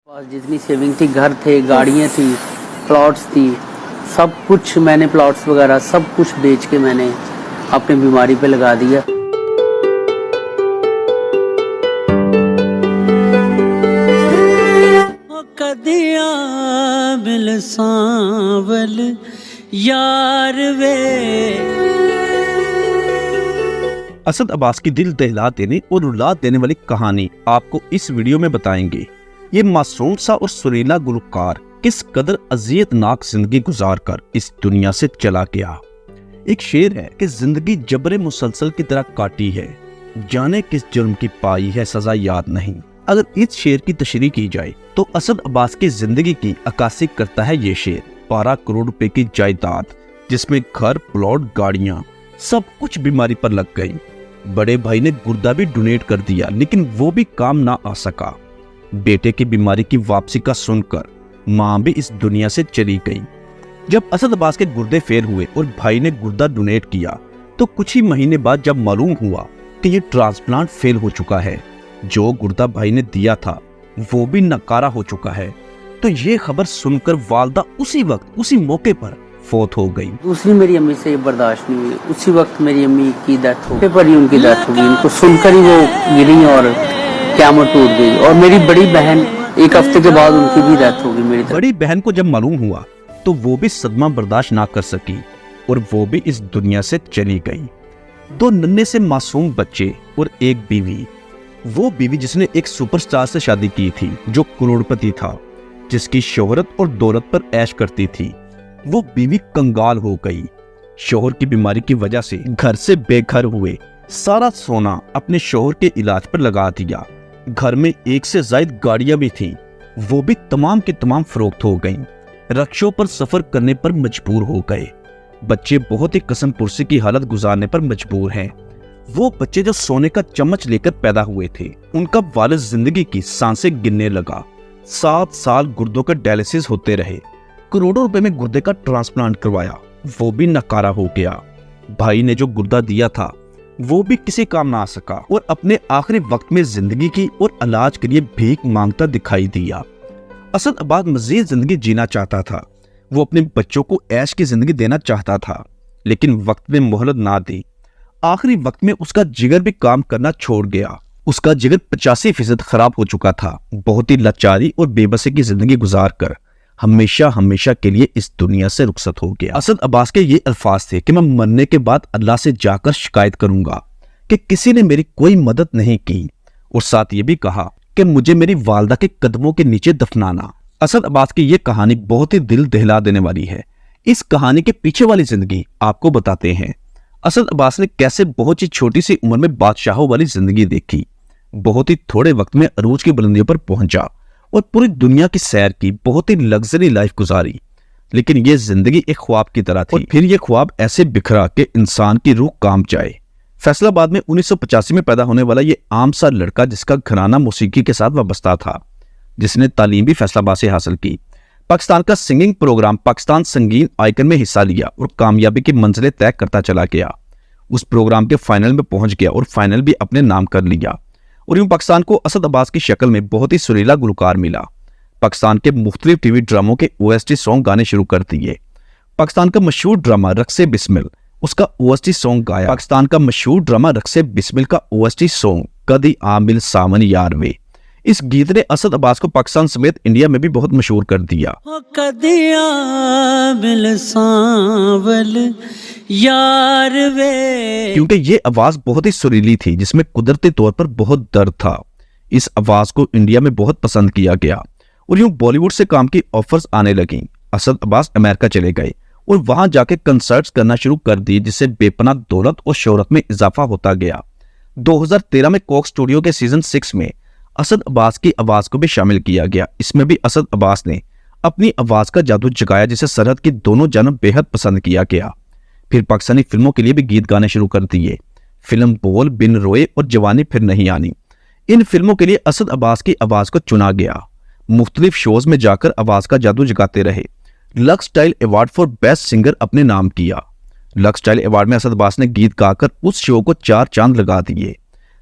पास जितनी सेविंग थी, घर थे, गाड़ियाँ थी, प्लॉट्स थी, सब कुछ मैंने प्लॉट्स वगैरह सब कुछ बेच के मैंने अपनी बीमारी पे लगा दिया। कदिया मिल सांवल यार वे। असद अब्बास की दिल दहला देने और रुला देने वाली कहानी आपको इस वीडियो में बताएंगे। ये मासूम सा और सुरीला गुलकार किस कदर अजियतनाक जिंदगी गुजार कर इस दुनिया से चला गया। एक शेर है कि जिंदगी जबरे मुसलसल की तरह काटी है, जाने किस जुर्म की पाई है सजा याद नहीं। अगर इस शेर की तशरीह की जाए तो असद अब्बास की जिंदगी की अक्कासी करता है ये शेर। 12 करोड़ रुपए की जायदाद, जिसमें घर, प्लॉट, गाड़ियां, सब कुछ बीमारी पर लग गई। बड़े भाई ने गुर्दा भी डोनेट कर दिया, लेकिन वो भी काम ना आ सका। बेटे की बीमारी की वापसी का सुनकर मां भी इस दुनिया से चली गई। जब असद अब्बास के गुर्दे फेल हुए और भाई ने गुर्दा डोनेट किया तो कुछ ही महीने बाद जब मालूम हुआ कि ये ट्रांसप्लांट फेल हो चुका है, जो गुर्दा भाई ने दिया था वो भी नकारा हो चुका है, तो ये खबर सुनकर वालदा उसी वक्त उसी मौके पर फौत हो गई। दूसरी मेरी अम्मी से ये बर्दाश्त नहीं हुई, उसी वक्त मेरी अम्मी की डेथ हो गई, पर ही उनकी डेथ हो गई। उनको सुनकर ही वो गिरी और क़यामत टूट गई। और मेरी बड़ी बहन, एक हफ्ते के बाद उनकी भी डेथ हो गई। मेरी बड़ी बहन को जब मालूम हुआ तो वो भी सदमा बर्दाश्त ना कर सकी और वो भी इस दुनिया से चली गई। 2 नन्हे से मासूम बच्चे और एक बीवी। वो बीवी जिसने एक सुपरस्टार से शादी की थी जो करोड़पति था, जिसकी शोहरत और दौलत पर ऐश करती थी, वो बीवी कंगाल हो गई। शोहर की बीमारी की वजह से घर से बेघर हुए, सारा सोना अपने शोहर के इलाज पर लगा दिया। घर में 1 से ज्यादा गाड़ियां भी थीं, वो भी तमाम की तमाम फरोख्त हो गईं। रिक्शों पर सफर करने पर मजबूर हो गए। बच्चे बहुत ही कसम पुरसी की हालत गुजारने पर मजबूर हैं। वो बच्चे जो सोने का चम्मच लेकर पैदा हुए थे, उनका वालिद जिंदगी की सांसें गिनने लगा। 7 साल गुर्दों का डायलिसिस होते रहे, करोड़ों रुपए में गुर्दे का ट्रांसप्लांट करवाया, वो भी नकारा हो गया। भाई ने जो गुर्दा दिया था वो भी किसी काम ना आ सका और अपने आखिरी वक्त में जिंदगी की और इलाज के लिए भीख मांगता दिखाई दिया। असद अब्बास मजीद जिंदगी जीना चाहता था। वो अपने बच्चों को ऐश की जिंदगी देना चाहता था, लेकिन वक्त में मोहलत ना दी। आखिरी वक्त में उसका जिगर भी काम करना छोड़ गया। उसका जिगर 85% खराब हो चुका था। बहुत ही लाचारी और बेबसी की जिंदगी गुजार कर हमेशा हमेशा के लिए इस दुनिया से रुखसत हो गया। असद अब्बास के ये अल्फाज थे कि मैं मरने के बाद अल्लाह से जाकर शिकायत करूंगा कि किसी ने मेरी कोई मदद नहीं की, और साथ ये भी कहा कि मुझे मेरी वालदा के कदमों के नीचे दफनाना। असद अब्बास की ये कहानी बहुत ही दिल दहला देने वाली है। इस कहानी के पीछे वाली जिंदगी आपको बताते हैं। असद अब्बास ने कैसे बहुत ही छोटी सी उम्र में बादशाहों वाली जिंदगी देखी, बहुत ही थोड़े वक्त में अरूज की बुलंदियों पर पहुंचा और पूरी दुनिया की सैर की, बहुत ही लग्जरी लाइफ गुजारी। लेकिन ये जिंदगी एक ख्वाब की तरह थी, और फिर ये ख्वाब ऐसे बिखरा कि इंसान की रूह कांप जाए। फैसलाबाद में 1985 में पैदा होने वाला ये आम सा लड़का, जिसका घराना मौसीकी के साथ वाबस्ता था, जिसने तालीम भी फैसलाबाद से हासिल की, पाकिस्तान का सिंगिंग प्रोग्राम पाकिस्तान संगीत आइकन में हिस्सा लिया और कामयाबी की मंजिलें तय करता चला गया। उस प्रोग्राम के फाइनल में पहुंच गया और फाइनल भी अपने नाम कर लिया। और यूं पाकिस्तान को असद अब्बास की शक्ल में बहुत ही सुरीला गुलकार मिला। पाकिस्तान के मुख्तलिफ टीवी ड्रामों के OST सॉन्ग गाने शुरू कर दिए। पाकिस्तान का मशहूर ड्रामा रक्से बिस्मिल, उसका OST सॉन्ग गाया। पाकिस्तान का मशहूर ड्रामा रक्से बिस्मिल का OST सॉन्ग कदी आमिल सावन यार वे। इस गीत ने असद अब्बास को पाकिस्तान समेत इंडिया में भी बहुत मशहूर कर दिया। कदी आमिल सावन यार वे, क्योंकि ये आवाज बहुत ही सुरीली थी, जिसमें कुदरती तौर पर बहुत दर्द था। इस आवाज को इंडिया में बहुत पसंद किया गया और यूं बॉलीवुड से काम की ऑफर्स आने लगी। असद अब्बास अमेरिका चले गए और वहां जाके कंसर्ट्स करना शुरू कर दिए, जिससे बेपनाह दौलत और शोहरत में इजाफा होता गया। 2013 में कोक स्टूडियो के सीजन 6 में असद अब्बास की आवाज को भी शामिल किया गया। इसमें भी असद अब्बास ने अपनी आवाज का जादू जगाया, जिसे सरहद की दोनों जानब बेहद पसंद किया गया। फिर पाकिस्तानी फिल्मों के लिए भी गीत गाने शुरू कर दिए। फिल्म बोल, बिन रोए और जवानी फिर नहीं आनी, इन फिल्मों के लिए असद अब्बास की आवाज को चुना गया। मुख्तलिफ शोज में जाकर आवाज का जादू जगाते रहे। Lux style award for best singer अपने नाम किया। लक्स स्टाइल अवार्ड में असद अब्बास ने गीत गाकर उस शो को 4 चांद लगा दिए।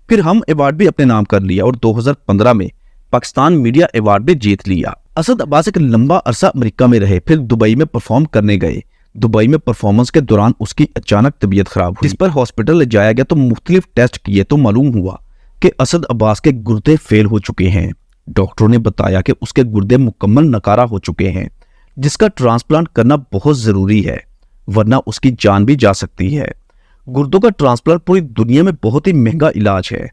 फिर हम अवार्ड भी अपने नाम कर लिया और 2015 में पाकिस्तान मीडिया अवार्ड भी जीत लिया। असद अब्बास एक लंबा अरसा अमेरिका में रहे, फिर दुबई में परफॉर्म करने गए। दुबई में परफॉर्मेंस के दौरान उसकी अचानक तबीयत खराब हुई, जिस पर हॉस्पिटल ले जाया गया तो मुख्तलिफ टेस्ट किए तो मालूम हुआ कि असद अब्बास के गुर्दे फेल हो चुके हैं। डॉक्टरों ने बताया कि उसके गुर्दे मुकम्मल नकारा हो चुके हैं, जिसका ट्रांसप्लांट करना बहुत जरूरी है, वरना उसकी जान भी जा सकती है। गुर्दों का ट्रांसप्लांट पूरी दुनिया में बहुत ही महंगा इलाज है।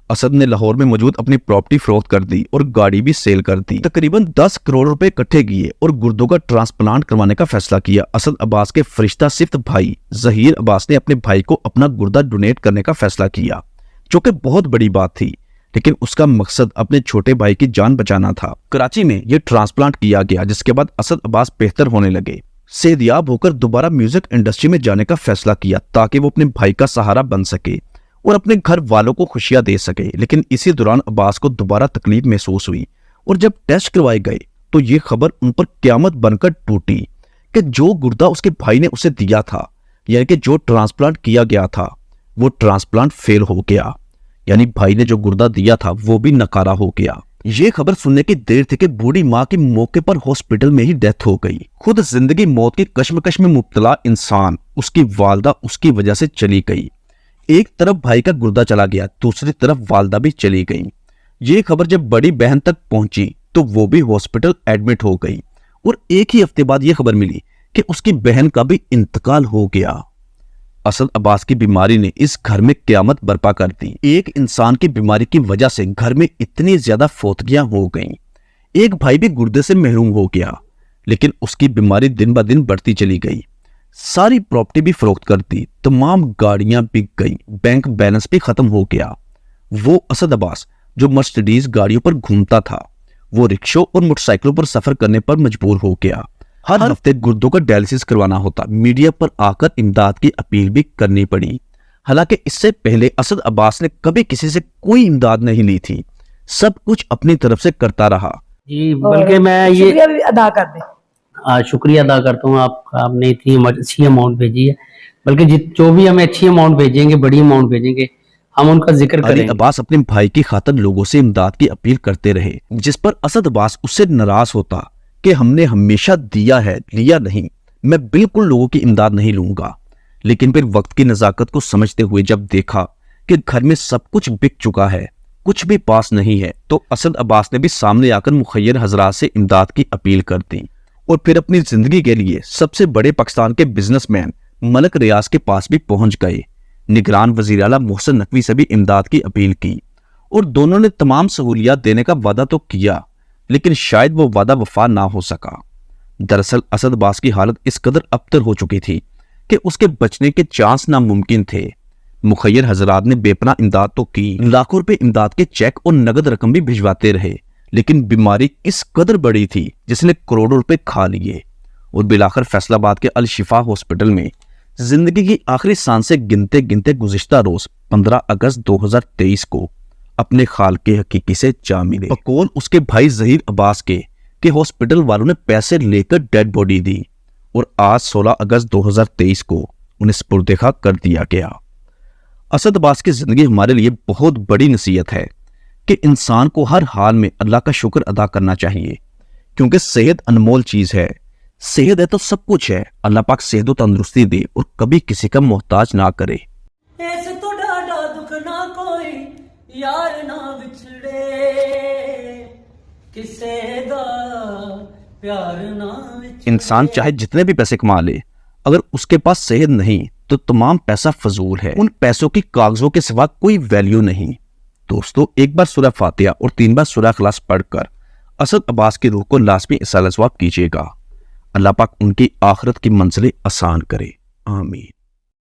असद ने लाहौर में मौजूद अपनी प्रॉपर्टी फरोख्त कर दी और गाड़ी भी सेल कर दी। तकरीबन 10 करोड़ रुपए इकट्ठे किए और गुर्दों का ट्रांसप्लांट करवाने का फैसला किया। असद अब्बास के फरिश्ता सिफ्त भाई जहीर अब्बास ने अपने भाई को अपना गुर्दा डोनेट करने का फैसला किया, जो कि बहुत बड़ी बात थी, लेकिन उसका मकसद अपने छोटे भाई की जान बचाना था। कराची में यह ट्रांसप्लांट किया गया, जिसके बाद असद अब्बास बेहतर होने लगे। सेहतयाब होकर दोबारा म्यूजिक इंडस्ट्री में जाने का फैसला किया ताकि वो अपने भाई का सहारा बन सके और अपने घर वालों को खुशियां दे सके। लेकिन इसी दौरान अब्बास को दोबारा तकलीफ महसूस हुई और जब टेस्ट करवाए गए तो ये खबर उन पर क्यामत बनकर टूटी कि जो गुर्दा उसके भाई ने उसे दिया था, यानी कि जो ट्रांसप्लांट किया गया था, वो ट्रांसप्लांट फेल हो गया। यानी भाई ने जो गुर्दा दिया था वो भी नकारा हो गया। ये खबर सुनने की देर थी कि बूढ़ी माँ की मौके पर हॉस्पिटल में ही डेथ हो गई। खुद जिंदगी मौत की कश्मकश में मुब्तला इंसान, उसकी वालदा उसकी वजह से चली गई। एक तरफ भाई का गुर्दा चला गया, दूसरी तरफ वालदा भी चली गई। ये खबर जब बड़ी बहन तक पहुंची तो वो भी हॉस्पिटल एडमिट हो गई और एक ही हफ्ते बाद यह खबर मिली कि उसकी बहन का भी इंतकाल हो गया। असद अब्बास की बीमारी ने इस घर में क़यामत बर्पा कर दी। एक इंसान की बीमारी की वजह से घर में इतनी ज्यादा फौतगियां हो गईं। एक भाई भी गुर्दे से महरूम हो गया, लेकिन उसकी बीमारी दिन ब दिन बढ़ती चली गई। सारी प्रॉपर्टी भी फरोख्त कर दी, तमाम गाड़ियां बिक गई, बैंक बैलेंस भी खत्म हो गया। वो असद अब्बास जो मर्सिडीज गाड़ियों पर घूमता था, वो रिक्शों और मोटरसाइकिलों पर सफर करने पर मजबूर हो गया। हर हफ्ते गुर्दों का डायलिसिस करवाना होता। मीडिया पर आकर इमदाद की अपील भी करनी पड़ी। हालांकि इससे पहले असद अब्बास ने कभी किसी से कोई इमदाद नहीं ली थी, सब कुछ अपनी तरफ से करता रहा। जी, बल्कि मैं ये शुक्रिया भी अदा कर दे। शुक्रिया अदा करता हूँ आपने इतनी अच्छी अमाउंट भेजी है। बल्कि जो भी हमें अच्छी अमाउंट भेजेंगे, बड़ी अमाउंट भेजेंगे, हम उनका जिक्र करेंगे। अब्बास अपने भाई की खातिर लोगों से इमदाद की अपील करते रहे, जिस पर असद अब्बास उससे नाराज होता कि हमने हमेशा दिया है, लिया नहीं, मैं बिल्कुल लोगों की इमदाद नहीं लूंगा। लेकिन फिर वक्त की नजाकत को समझते हुए जब देखा कि घर में सब कुछ बिक चुका है, कुछ भी पास नहीं है, तो असद अब्बास ने भी सामने आकर मुखय्यर हजरात से इमदाद की अपील कर दी और फिर अपनी जिंदगी के लिए सबसे बड़े पाकिस्तान के बिजनेसमैन मलक रियाज के पास भी पहुंच गए। निगरान वजीर आला मोहसिन नकवी से भी इमदाद की अपील की और दोनों ने तमाम सहूलियात देने का वादा तो किया, लेकिन शायद वो वादा वफा ना हो सका। दरअसल असद अब्बास की हालत इस कदर अबतर हो चुकी थी कि उसके बचने के चांस नामुमकिन थे। मुखय्यर हजरात ने बेपना इमदाद तो की, लाखों रुपए इमदाद के चेक और नगद रकम भी भिजवाते रहे, लेकिन बीमारी इस कदर बड़ी थी जिसने करोड़ों रुपए खा लिए और बिलाखिर फैसलाबाद के अल शिफा हॉस्पिटल में जिंदगी की आखिरी सांसें गिनते गिनते गुज़िश्ता रोज 15 अगस्त 2023 को अपने खाल के हकीकी से जा मिले। बकौल उसके भाई जहीर अब्बास के हॉस्पिटल वालों ने पैसे लेकर डेड बॉडी दी और आज 16 अगस्त 2023 को उन्हें सुपुर्द-ए-खाक कर दिया गया। असद अब्बास की जिंदगी हमारे लिए बहुत बड़ी नसीहत है कि इंसान को हर हाल में अल्लाह का शुक्र अदा करना चाहिए, क्योंकि सेहत अनमोल चीज है। सेहत है तो सब कुछ है। अल्लाह पाक सेहत और तंदुरुस्ती दे और कभी किसी का मोहताज ना करे। यार ना विछड़े किसे दा प्यार ना विछड़े। इंसान चाहे जितने भी पैसे कमा ले, अगर उसके पास सेहत नहीं तो तमाम पैसा फजूल है। उन पैसों की कागजों के सिवा कोई वैल्यू नहीं। दोस्तों, एक बार सूरह फातिहा और 3 बार सूरह इखलास पढ़कर असद अब्बास की रूह को लाजमी इसाला सवाब कीजिएगा। अल्लाह पाक उनकी आखिरत की मंजिलें आसान करे। आमीन।